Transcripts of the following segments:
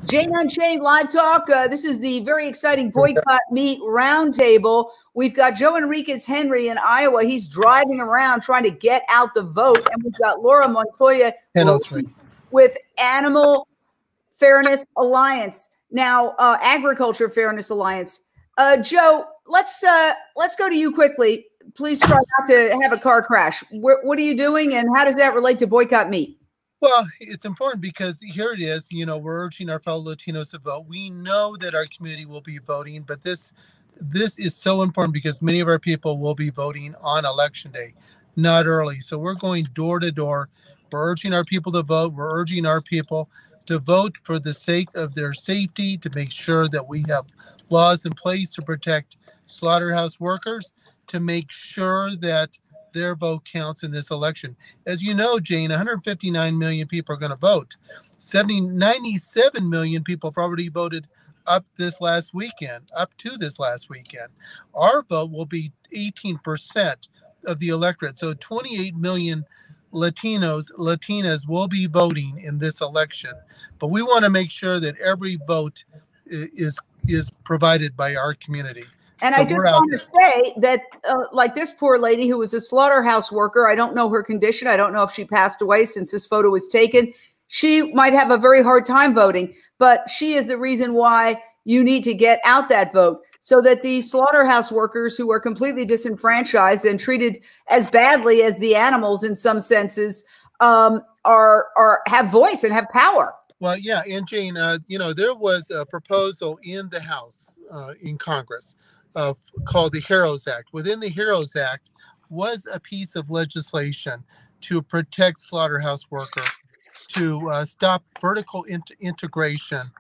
Jane Unchained Live Talk. This is the very exciting Boycott Meat Roundtable. We've got Joe Enriquez Henry in Iowa. He's driving around trying to get out the vote. And we've got Laura Montoye with Animal Fairness Alliance. Now, Agriculture Fairness Alliance. Joe, let's go to you quickly. Please try not to have a car crash. What are you doing, and how does that relate to Boycott Meat? Well, it's important because here it is, we're urging our fellow Latinos to vote. We know that our community will be voting, but this is so important because many of our people will be voting on election day, not early. So we're going door to door. We're urging our people to vote. We're urging our people to vote for the sake of their safety, to make sure that we have laws in place to protect slaughterhouse workers, to make sure that their vote counts in this election. As you know, Jane, 159 million people are going to vote. 97 million people have already voted up to this last weekend. Our vote will be 18% of the electorate. So 28 million Latinas will be voting in this election. But we want to make sure that every vote is provided by our community. And so I just want to say that, like this poor lady who was a slaughterhouse worker, I don't know her condition. I don't know if she passed away since this photo was taken. She might have a very hard time voting, but she is the reason why you need to get out that vote, so that the slaughterhouse workers who are completely disenfranchised and treated as badly as the animals in some senses have voice and have power. Well, yeah. And Jane, there was a proposal in the House, in Congress, called the HEROES Act. Within the HEROES Act was a piece of legislation to protect slaughterhouse workers, to stop vertical integration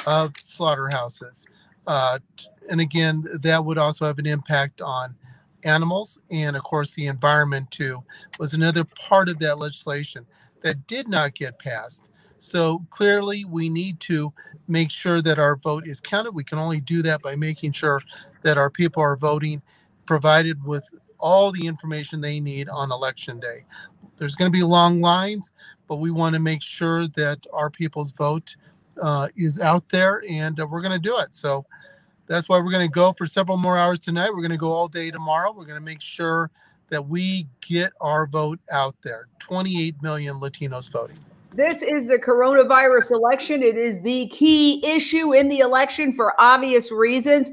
of slaughterhouses. And again, that would also have an impact on animals. And of course, the environment too was another part of that legislation that did not get passed. So clearly, we need to make sure that our vote is counted. We can only do that by making sure that our people are voting, provided with all the information they need on election day. There's going to be long lines, but we want to make sure that our people's vote is out there, and we're going to do it. So that's why we're going to go for several more hours tonight. We're going to go all day tomorrow. We're going to make sure that we get our vote out there. 28 million Latinos voting. This is the coronavirus election. It is the key issue in the election for obvious reasons.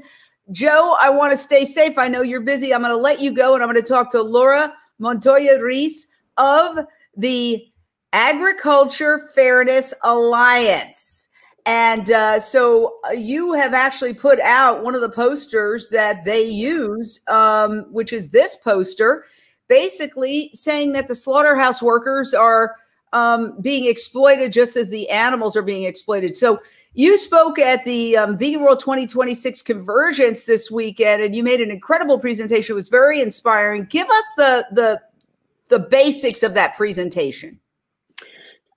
Joe, I want to stay safe. I know you're busy. I'm going to let you go, and I'm going to talk to Laura Montoye Reese of the Agriculture Fairness Alliance. And so you have actually put out one of the posters that they use, which is this poster, basically saying that the slaughterhouse workers are being exploited just as the animals are being exploited. So you spoke at the Vegan World 2026 Convergence this weekend, and you made an incredible presentation. It was very inspiring. Give us the basics of that presentation.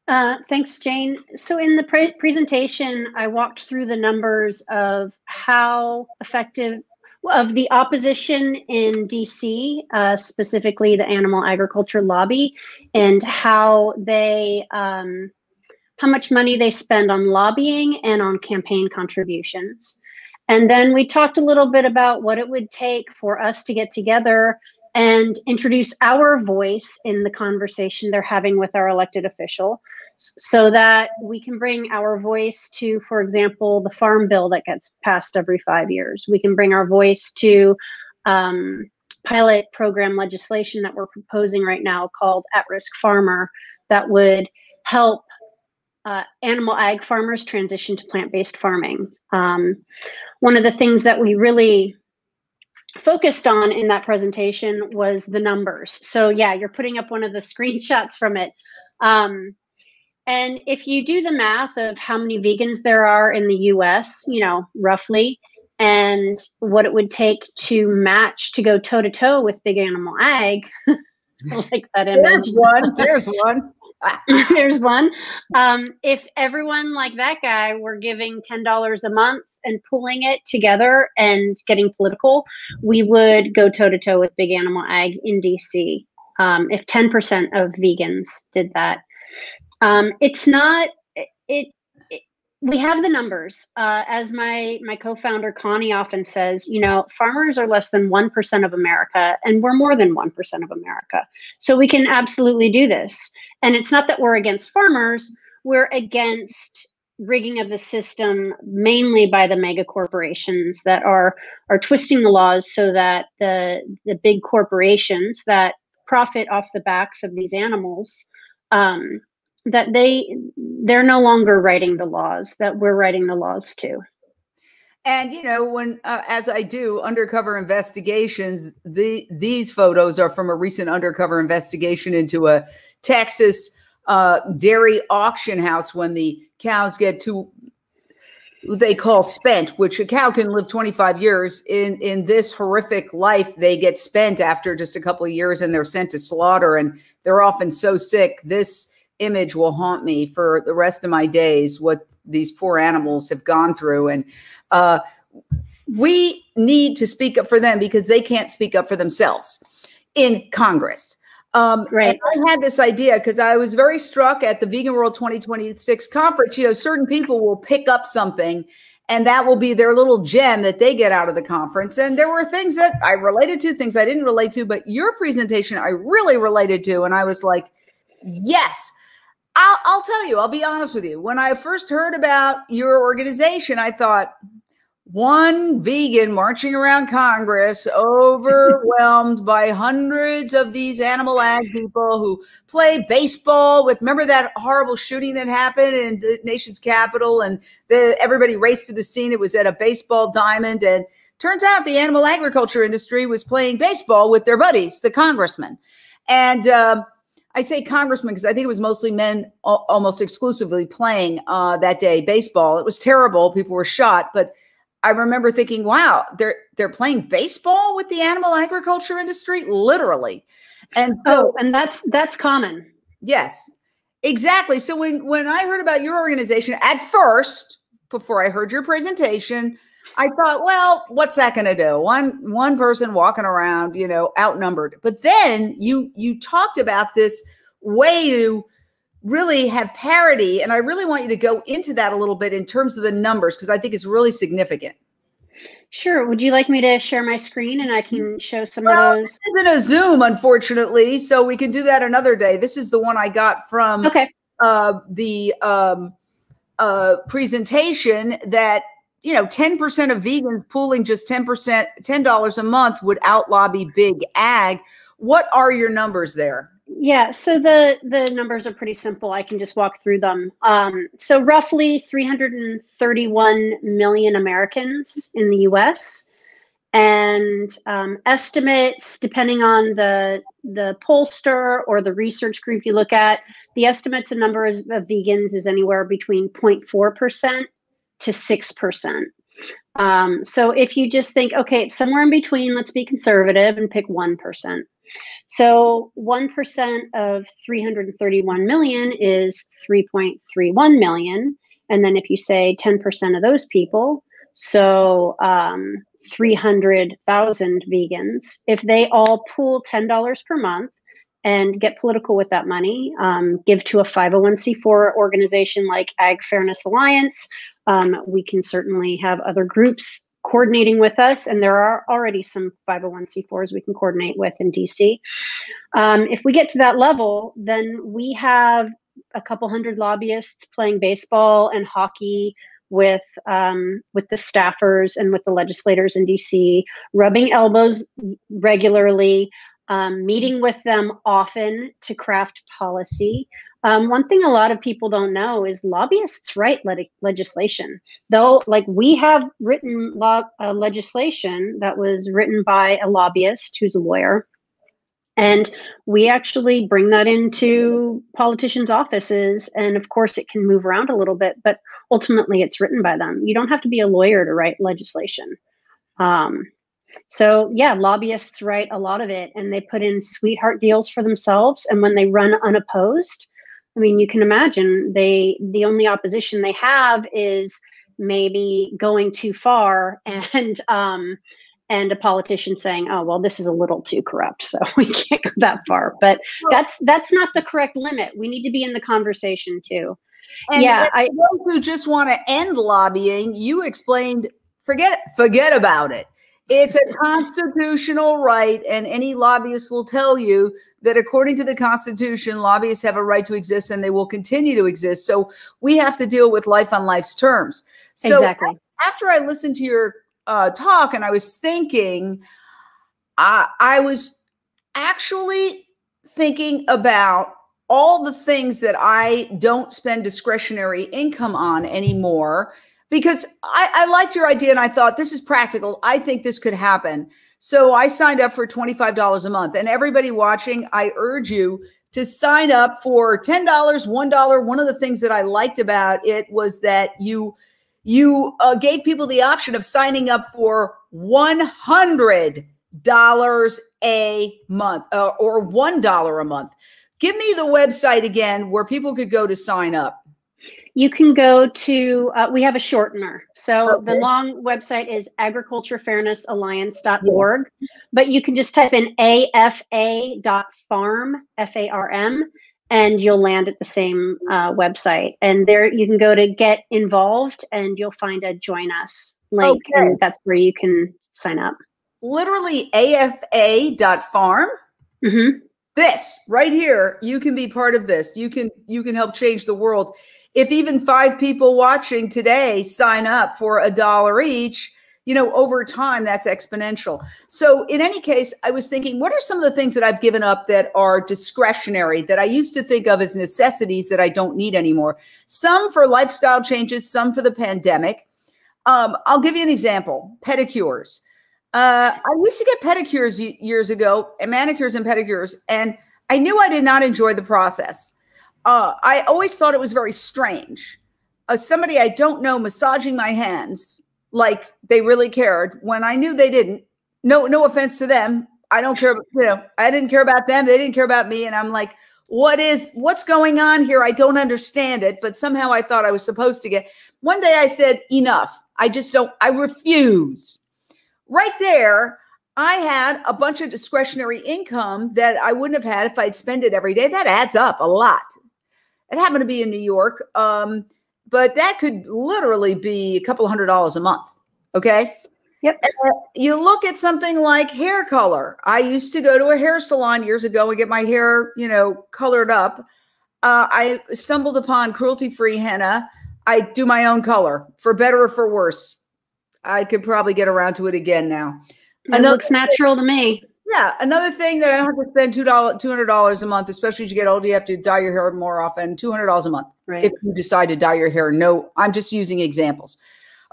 Thanks, Jane. So in the presentation, I walked through the numbers of how effective of the opposition in DC, specifically the animal agriculture lobby, and how they, how much money they spend on lobbying and on campaign contributions. And then we talked a little bit about what it would take for us to get together and introduce our voice in the conversation they're having with our elected official, so that we can bring our voice to, for example, the farm bill that gets passed every 5 years. We can bring our voice to pilot program legislation that we're proposing right now called At-Risk Farmer, that would help animal ag farmers transition to plant-based farming. One of the things that we really focused on in that presentation was the numbers. So yeah, you're putting up one of the screenshots from it. And if you do the math of how many vegans there are in the US, roughly, and what it would take to match, to go toe to toe with big animal ag, like that image. There's one. There's one. If everyone like that guy were giving $10 a month and pooling it together and getting political, we would go toe to toe with big animal ag in DC. If 10% of vegans did that. It's not, we have the numbers. As my co-founder Connie often says, you know, farmers are less than 1% of America, and we're more than 1% of America. So we can absolutely do this. And it's not that we're against farmers, we're against rigging of the system mainly by the mega corporations that are twisting the laws so that the big corporations that profit off the backs of these animals, that they're no longer writing the laws, that we're writing the laws too. And, you know, when, as I do undercover investigations, these photos are from a recent undercover investigation into a Texas dairy auction house when the cows get to, they call spent, which a cow can live 25 years. In this horrific life, they get spent after just a couple of years and they're sent to slaughter, and they're often so sick. This image will haunt me for the rest of my days, what these poor animals have gone through. And we need to speak up for them because they can't speak up for themselves in Congress. Right. I had this idea because I was very struck at the Vegan World 2026 conference. You know, certain people will pick up something and that will be their little gem that they get out of the conference. And there were things that I related to, things I didn't relate to, but your presentation I really related to. And I was like, yes. I'll tell you, I'll be honest with you. When I first heard about your organization, I thought, one vegan marching around Congress, overwhelmed by hundreds of these animal ag people who play baseball with, remember that horrible shooting that happened in the nation's capital, and everybody raced to the scene. It was at a baseball diamond, and turns out the animal agriculture industry was playing baseball with their buddies, the congressmen. And I say congressmen because I think it was mostly men, almost exclusively playing that day baseball. It was terrible. People were shot, but I remember thinking, wow, they're playing baseball with the animal agriculture industry, literally. And so, and that's common. Yes, exactly. So when I heard about your organization at first, before I heard your presentation, I thought, well, what's that going to do? One person walking around, you know, outnumbered. But then you talked about this way to really have parity. And I really want you to go into that a little bit in terms of the numbers, because I think it's really significant. Sure. Would you like me to share my screen and I can show some of those? This isn't a Zoom, unfortunately, so we can do that another day. This is the one I got from the presentation that, you know, 10% of vegans pooling just $10 a month would outlobby big ag. What are your numbers there? Yeah, so the numbers are pretty simple. I can just walk through them. So roughly 331 million Americans in the US, and estimates, depending on the pollster or the research group you look at, the estimates of numbers of vegans is anywhere between 0.4% to 6%. So if you just think, okay, it's somewhere in between, let's be conservative and pick 1%. So 1% of 331 million is 3.31 million. And then if you say 10% of those people, so 300,000 vegans, if they all pool $10 per month and get political with that money, give to a 501c4 organization like Ag Fairness Alliance, we can certainly have other groups coordinating with us, and there are already some 501c4s we can coordinate with in DC. If we get to that level, then we have a couple hundred lobbyists playing baseball and hockey with the staffers and with the legislators in DC, rubbing elbows regularly, meeting with them often to craft policy. One thing a lot of people don't know is lobbyists write legislation. Though, like, we have written legislation that was written by a lobbyist who's a lawyer, and we actually bring that into politicians' offices. And of course, it can move around a little bit, but ultimately, it's written by them. You don't have to be a lawyer to write legislation. So yeah, lobbyists write a lot of it, and they put in sweetheart deals for themselves. And when they run unopposed, I mean, you can imagine the only opposition they have is maybe going too far, and a politician saying, "Oh, well, this is a little too corrupt, so we can't go that far." But that's not the correct limit. We need to be in the conversation too. And yeah, those who just want to end lobbying, you explained, forget about it. It's a constitutional right, and any lobbyist will tell you that according to the Constitution, lobbyists have a right to exist and they will continue to exist. So we have to deal with life on life's terms. So exactly. After I listened to your talk and I was thinking, I was actually thinking about all the things that I don't spend discretionary income on anymore, because I liked your idea and I thought this is practical. I think this could happen. So I signed up for $25 a month. And everybody watching, I urge you to sign up for $10, $1. One of the things that I liked about it was that you gave people the option of signing up for $100 a month or $1 a month. Give me the website again where people could go to sign up. You can go to, we have a shortener. So Okay. the long website is agriculturefairnessalliance.org, but you can just type in afa.farm, F-A-R-M, and you'll land at the same website. And there you can go to get involved and you'll find a join us link. Okay. And that's where you can sign up. Literally afa.farm. Mm-hmm. This right here, you can be part of this. You can help change the world. If even 5 people watching today sign up for $1 each, over time, that's exponential. So in any case, I was thinking, what are some of the things that I've given up that are discretionary, that I used to think of as necessities that I don't need anymore? Some for lifestyle changes, some for the pandemic. I'll give you an example, pedicures. I used to get pedicures years ago, and manicures and pedicures, and I knew I did not enjoy the process. I always thought it was very strange. Somebody I don't know massaging my hands like they really cared when I knew they didn't. No offense to them. I don't care. I didn't care about them. They didn't care about me. And I'm like, what's going on here? I don't understand it. But somehow I thought I was supposed to get. One day I said, enough. I refuse. Right there, I had a bunch of discretionary income that I wouldn't have had if I'd spent it every day. That adds up a lot. It happened to be in New York, but that could literally be a couple $100 a month. Okay. Yep. You look at something like hair color. I used to go to a hair salon years ago and get my hair, colored up. I stumbled upon cruelty-free henna. I do my own color, for better or for worse. I could probably get around to it again now. It looks natural to me. Yeah. Another thing that I don't have to spend $200 a month, especially as you get older, you have to dye your hair more often, $200 a month. Right. If you decide to dye your hair. No, I'm just using examples.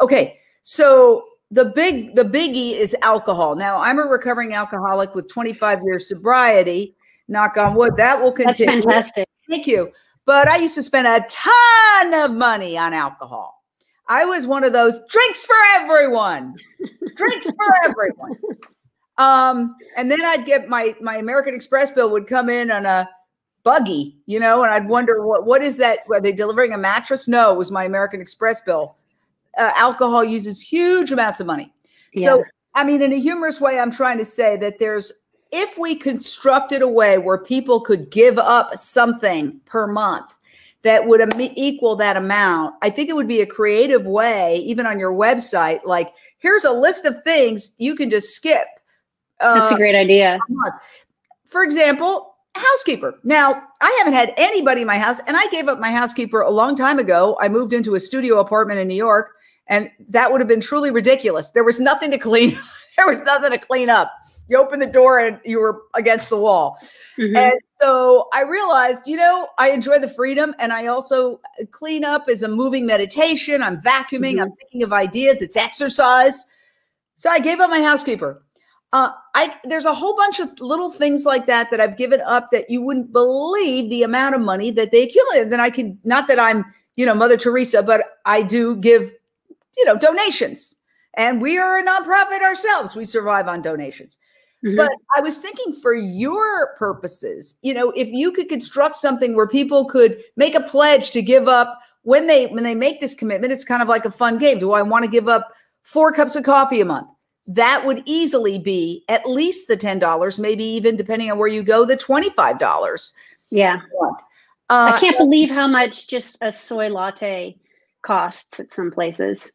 Okay. So the biggie is alcohol. Now I'm a recovering alcoholic with 25 years sobriety, knock on wood, that will continue. That's fantastic. Thank you. But I used to spend a ton of money on alcohol. I was one of those drinks for everyone, drinks for everyone. And then I'd get my American Express bill would come in on a buggy, and I'd wonder what is that? Were they delivering a mattress? No, it was my American Express bill. Alcohol uses huge amounts of money. Yeah. So, in a humorous way, I'm trying to say that if we constructed a way where people could give up something per month that would equal that amount, I think it would be a creative way, even on your website, like here's a list of things you can just skip. That's a great idea. For example, housekeeper. Now, I haven't had anybody in my house, and I gave up my housekeeper a long time ago. I moved into a studio apartment in New York, and that would have been truly ridiculous. There was nothing to clean. There was nothing to clean up. You open the door and you were against the wall. Mm-hmm. And so I realized, I enjoy the freedom, and I also clean up as a moving meditation. I'm vacuuming. Mm-hmm. I'm thinking of ideas. It's exercise. So I gave up my housekeeper. There's a whole bunch of little things like that I've given up that you wouldn't believe the amount of money that they accumulate. Then I can, not that I'm, Mother Teresa, but I do give, donations, and we are a nonprofit ourselves. We survive on donations. Mm-hmm. But I was thinking for your purposes, if you could construct something where people could make a pledge to give up when they make this commitment, it's kind of like a fun game. Do I want to give up 4 cups of coffee a month? That would easily be at least the $10, maybe even depending on where you go, the $25. Yeah. I can't believe how much just a soy latte costs at some places.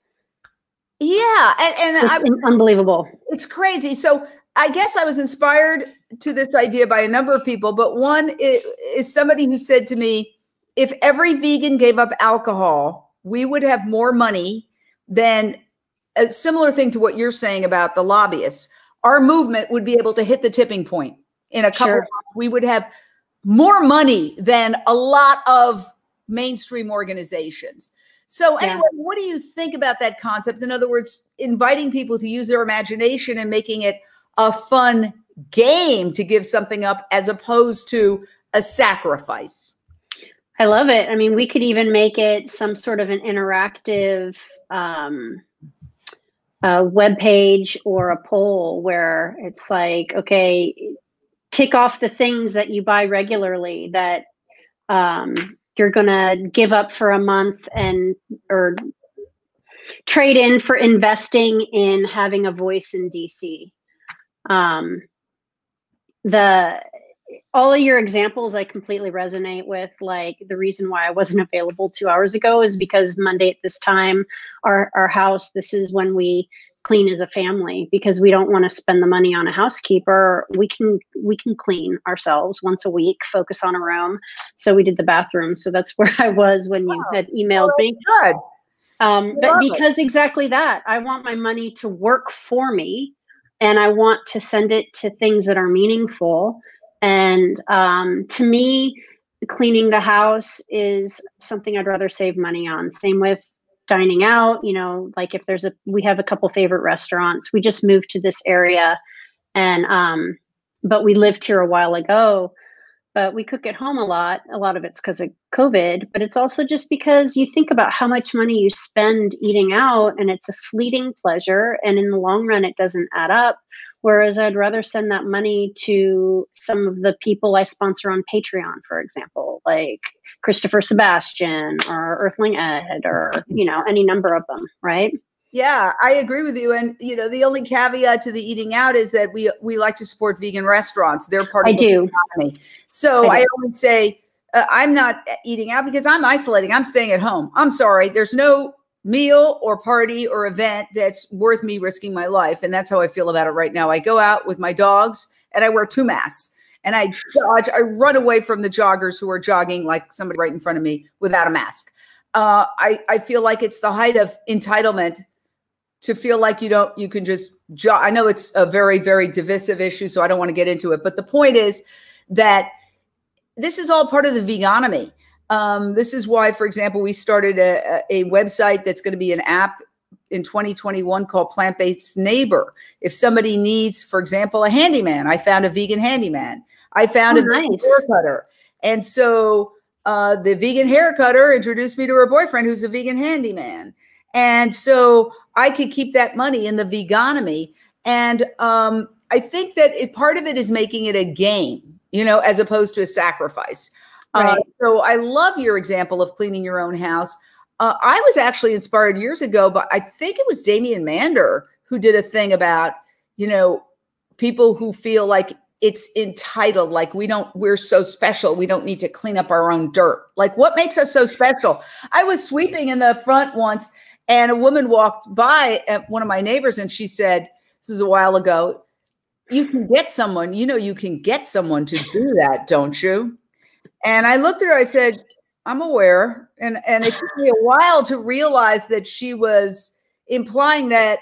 Yeah, and it's unbelievable. It's crazy. So I guess I was inspired to this idea by a number of people, but one is somebody who said to me, if every vegan gave up alcohol, we would have more money than a similar thing to what you're saying about the lobbyists. Our movement would be able to hit the tipping point in a couple of months. We would have more money than a lot of mainstream organizations. So anyway, what do you think about that concept? In other words, inviting people to use their imagination and making it a fun game to give something up as opposed to a sacrifice. I love it. I mean, we could even make it some sort of an interactive web page or a poll where it's like, okay, tick off the things that you buy regularly that you're going to give up for a month or trade in for investing in having a voice in DC. All of your examples I completely resonate with. Like, the reason why I wasn't available 2 hours ago is because Monday at this time, our house, this is when we clean as a family, because we don't want to spend the money on a housekeeper. We can clean ourselves once a week, focus on a room. So we did the bathroom. So that's where I was when you had emailed me. Good. But because exactly that, I want my money to work for me, and I want to send it to things that are meaningful. And to me, cleaning the house is something I'd rather save money on. Same with dining out. You know, like if we have a couple favorite restaurants. We just moved to this area, and but we lived here a while ago. But we cook at home a lot. A lot of it's because of COVID, but it's also just because you think about how much money you spend eating out, and it's a fleeting pleasure. And in the long run, it doesn't add up. Whereas I'd rather send that money to some of the people I sponsor on Patreon, for example, like Christopher Sebastian or Earthling Ed, or, you know, any number of them, right? Yeah, I agree with you. And, you know, the only caveat to the eating out is that we like to support vegan restaurants. They're part of the economy. So I always say, I'm not eating out because I'm isolating. I'm staying at home. I'm sorry. There's no meal or party or event that's worth me risking my life. And that's how I feel about it right now. I go out with my dogs and I wear 2 masks, and I run away from the joggers who are jogging like somebody right in front of me without a mask. I feel like it's the height of entitlement to feel like you can just jog. I know it's a very, very divisive issue, so I don't want to get into it. But the point is that this is all part of the vegonomy. This is why, for example, we started a website that's going to be an app in 2021 called Plant-Based Neighbor. If somebody needs, for example, a handyman, I found a vegan handyman. I found a vegan hair cutter. And so the vegan hair cutter introduced me to her boyfriend, who's a vegan handyman. And so I could keep that money in the vegonomy. And I think that part of it is making it a game, you know, as opposed to a sacrifice. Right. So I love your example of cleaning your own house. I was actually inspired years ago, but I think it was Damian Mander who did a thing about, you know, people who feel like it's entitled, like we're so special, we don't need to clean up our own dirt. Like, what makes us so special? I was sweeping in the front once, and a woman walked by at one of my neighbors, and she said, this is a while ago, you can get someone to do that, don't you? And I looked at her, I said, I'm aware. And it took me a while to realize that she was implying that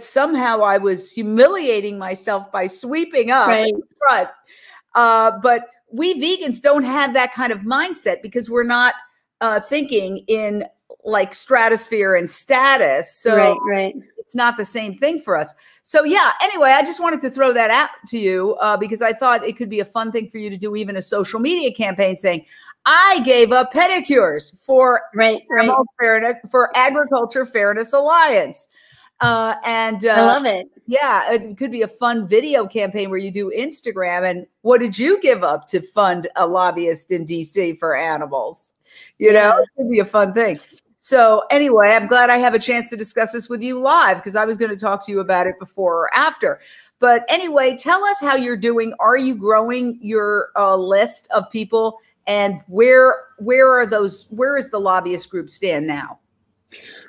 somehow I was humiliating myself by sweeping up in front. But we vegans don't have that kind of mindset because we're not thinking in like stratosphere and status. So it's not the same thing for us. So yeah, anyway, I just wanted to throw that out to you because I thought it could be a fun thing for you to do, even a social media campaign saying, I gave up pedicures for fairness, for Agriculture Fairness Alliance. I love it. Yeah, it could be a fun video campaign where you do Instagram. And what did you give up to fund a lobbyist in DC for animals? You know, it could be a fun thing. So anyway, I'm glad I have a chance to discuss this with you live, because I was going to talk to you about it before or after. But anyway, tell us how you're doing. Are you growing your list of people? And where is the lobbyist group stand now?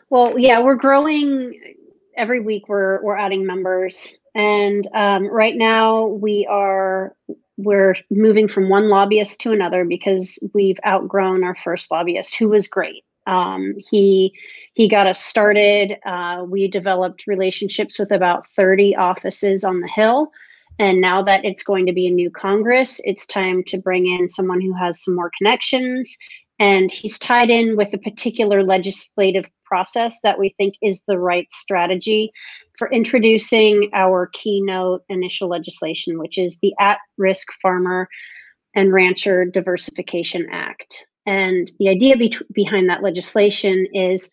Well, yeah, we're growing every week. We're adding members, and right now we're moving from one lobbyist to another because we've outgrown our first lobbyist, who was great. He got us started. We developed relationships with about 30 offices on the Hill. And now that it's going to be a new Congress, it's time to bring in someone who has some more connections. And he's tied in with a particular legislative process that we think is the right strategy for introducing our keynote initial legislation, which is the At-Risk Farmer and Rancher Diversification Act. And the idea behind that legislation is,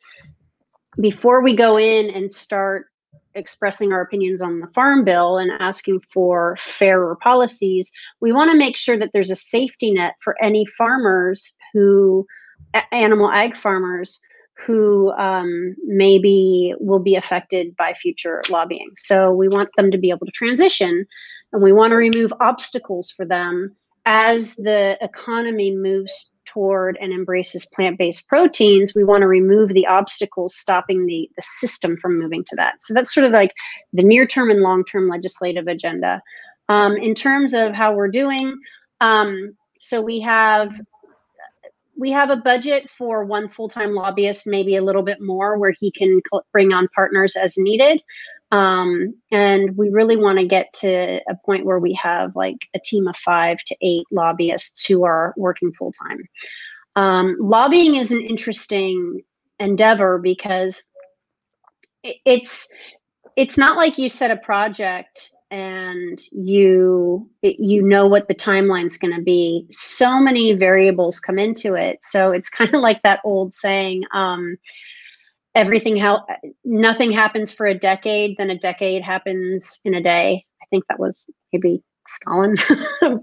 before we go in and start expressing our opinions on the farm bill and asking for fairer policies, we want to make sure that there's a safety net for any farmers animal ag farmers who maybe will be affected by future lobbying. So we want them to be able to transition, and we want to remove obstacles for them as the economy moves toward and embraces plant-based proteins. We want to remove the obstacles stopping the system from moving to that. So that's sort of like the near-term and long-term legislative agenda. In terms of how we're doing, so we have a budget for one full-time lobbyist, maybe a little bit more, where he can bring on partners as needed. And we really want to get to a point where we have like a team of 5 to 8 lobbyists who are working full-time. Lobbying is an interesting endeavor because it's not like you set a project and you know what the timeline's going to be. So many variables come into it. So it's kind of like that old saying, nothing happens for a decade, then a decade happens in a day. I think that was maybe Stalin.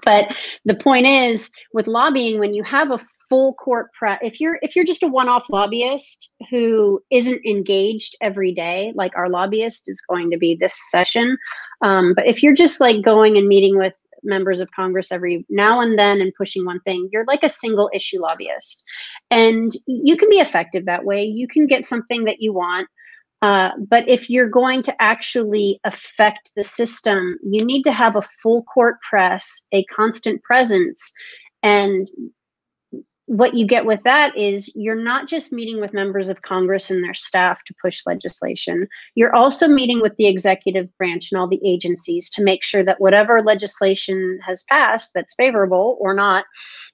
But the point is, with lobbying, when you have a full court press, if you're just a one-off lobbyist who isn't engaged every day, like our lobbyist is going to be this session, but if you're just like going and meeting with members of Congress every now and then and pushing one thing, you're like a single issue lobbyist. And you can be effective that way. You can get something that you want. But if you're going to actually affect the system, you need to have a full court press, a constant presence. And what you get with that is you're not just meeting with members of Congress and their staff to push legislation. You're also meeting with the executive branch and all the agencies to make sure that whatever legislation has passed that's favorable or not,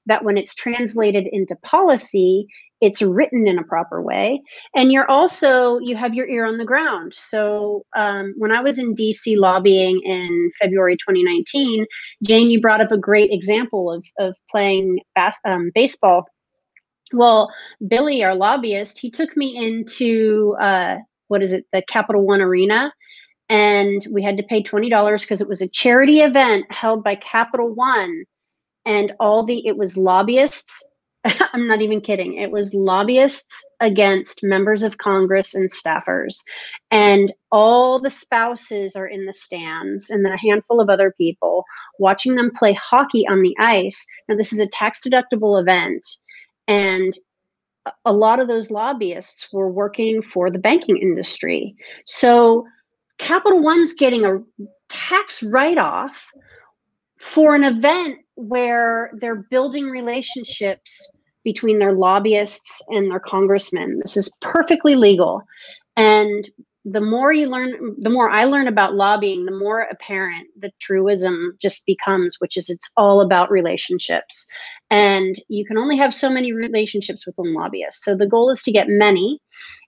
that when it's translated into policy, it's written in a proper way. And you have your ear on the ground. So when I was in DC lobbying in February 2019, Jane, you brought up a great example of playing baseball. Well, Billy, our lobbyist, he took me into, the Capital One Arena. And we had to pay $20 because it was a charity event held by Capital One. And it was lobbyists. I'm not even kidding. It was lobbyists against members of Congress and staffers. And all the spouses are in the stands, and then a handful of other people watching them play hockey on the ice. Now, this is a tax-deductible event. And a lot of those lobbyists were working for the banking industry. So Capital One's getting a tax write-off for an event where they're building relationships between their lobbyists and their congressmen. This is perfectly legal. And the more I learn about lobbying, the more apparent the truism just becomes, which is it's all about relationships. And you can only have so many relationships with one lobbyist. So the goal is to get many.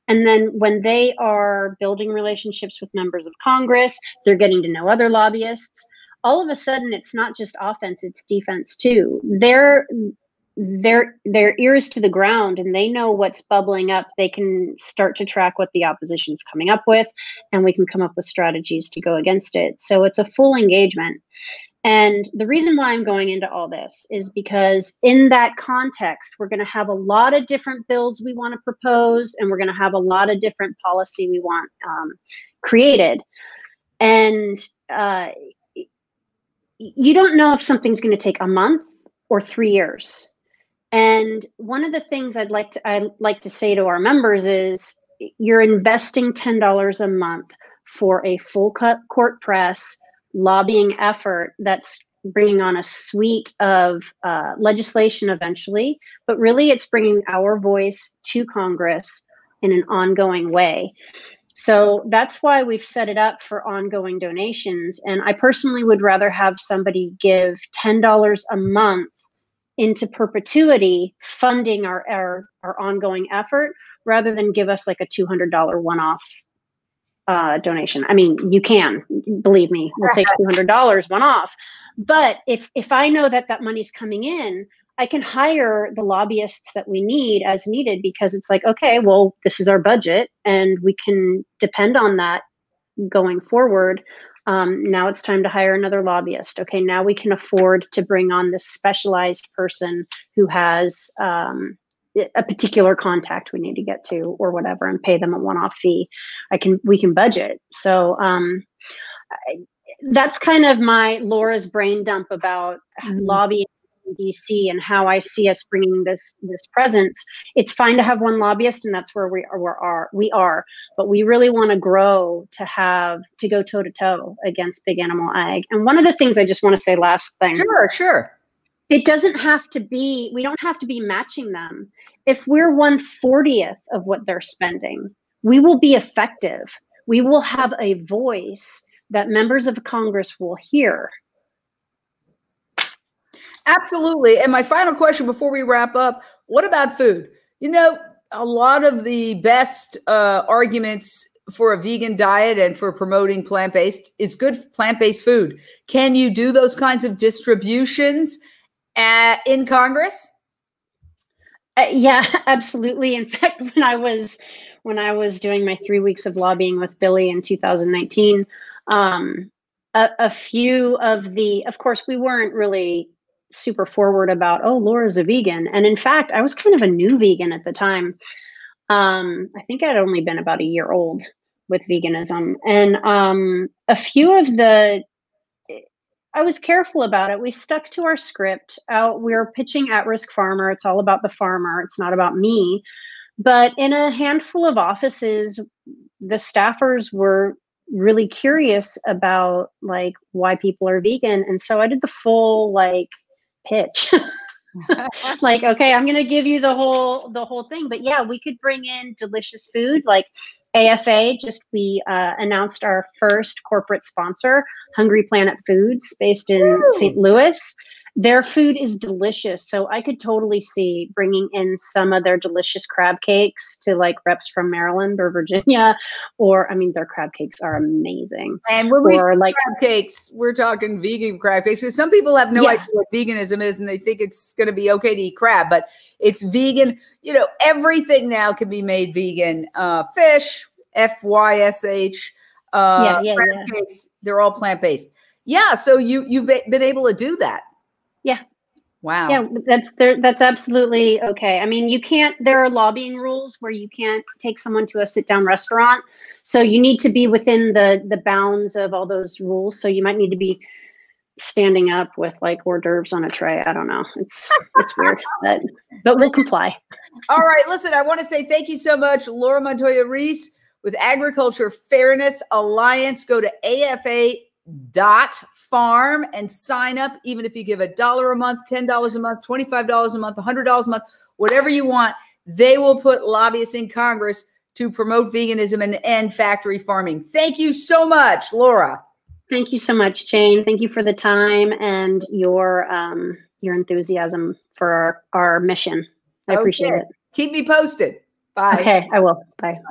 And then when they are building relationships with members of Congress, they're getting to know other lobbyists. All of a sudden, it's not just offense, it's defense too. Their ears to the ground, and they know what's bubbling up. They can start to track what the opposition's coming up with, and we can come up with strategies to go against it. So it's a full engagement. And the reason why I'm going into all this is because in that context, we're going to have a lot of different bills we want to propose, and we're going to have a lot of different policy we want created. And you don't know if something's going to take a month or 3 years. And one of the things I'd like to say to our members is, you're investing $10 a month for a full court press lobbying effort that's bringing on a suite of legislation eventually, but really it's bringing our voice to Congress in an ongoing way. So that's why we've set it up for ongoing donations. And I personally would rather have somebody give $10 a month into perpetuity funding our ongoing effort, rather than give us like a $200 one-off donation. I mean, you can, believe me, we'll take $200 one-off. But if I know that that money's coming in, I can hire the lobbyists that we need as needed, because it's like, okay, well, this is our budget and we can depend on that going forward. Now it's time to hire another lobbyist. Okay, now we can afford to bring on this specialized person who has a particular contact we need to get to or whatever, and pay them a one-off fee. We can budget. So that's kind of my Laura's brain dump about lobbying in DC and how I see us bringing this presence. It's fine to have one lobbyist, and that's where we are, but we really want to grow to go toe to toe against big animal ag. And one of the things I just want to say, last thing. Sure. It doesn't have to be, we don't have to be matching them. If we're 1/40th of what they're spending, we will be effective. We will have a voice that members of Congress will hear. Absolutely. And my final question before we wrap up, what about food? You know, a lot of the best arguments for a vegan diet and for promoting plant-based is good plant-based food. Can you do those kinds of distributions in Congress? Yeah, absolutely. In fact, when I was doing my 3 weeks of lobbying with Billy in 2019, a few of course, we weren't really super forward about, oh, Laura's a vegan. And in fact, I was kind of a new vegan at the time. I think I'd only been about a year old with veganism. And a few of I was careful about it. We stuck to our script. We were pitching at-risk farmer. It's all about the farmer. It's not about me. But in a handful of offices, the staffers were really curious about like why people are vegan. And so I did the full like pitch. Like, okay, I'm going to give you the whole thing. But yeah, we could bring in delicious food. Like AFA, we announced our first corporate sponsor, Hungry Planet Foods, based in St. Louis. Their food is delicious. So I could totally see bringing in some of their delicious crab cakes to like reps from Maryland or Virginia, or, I mean, their crab cakes are amazing. And when we say crab cakes, we're talking vegan crab cakes. Because some people have no idea what veganism is, and they think it's going to be okay to eat crab, but it's vegan. You know, everything now can be made vegan. Fish, FYSH, crab cakes, they're all plant-based. Yeah, so you've been able to do that. Yeah. Wow. Yeah, that's absolutely okay. I mean, there are lobbying rules where you can't take someone to a sit-down restaurant. So you need to be within the bounds of all those rules. So you might need to be standing up with like hors d'oeuvres on a tray. I don't know. It's weird, but we'll comply. All right. Listen, I want to say thank you so much, Laura Montoye Reese with Agriculture Fairness Alliance. Go to afa.farm and sign up. Even if you give $1 a month, $10 a month, $25 a month, $100 a month, whatever you want, they will put lobbyists in Congress to promote veganism and end factory farming. Thank you so much, Laura. Thank you so much, Jane. Thank you for the time and your enthusiasm for our mission. I appreciate it. Keep me posted. Bye. Okay, I will. Bye.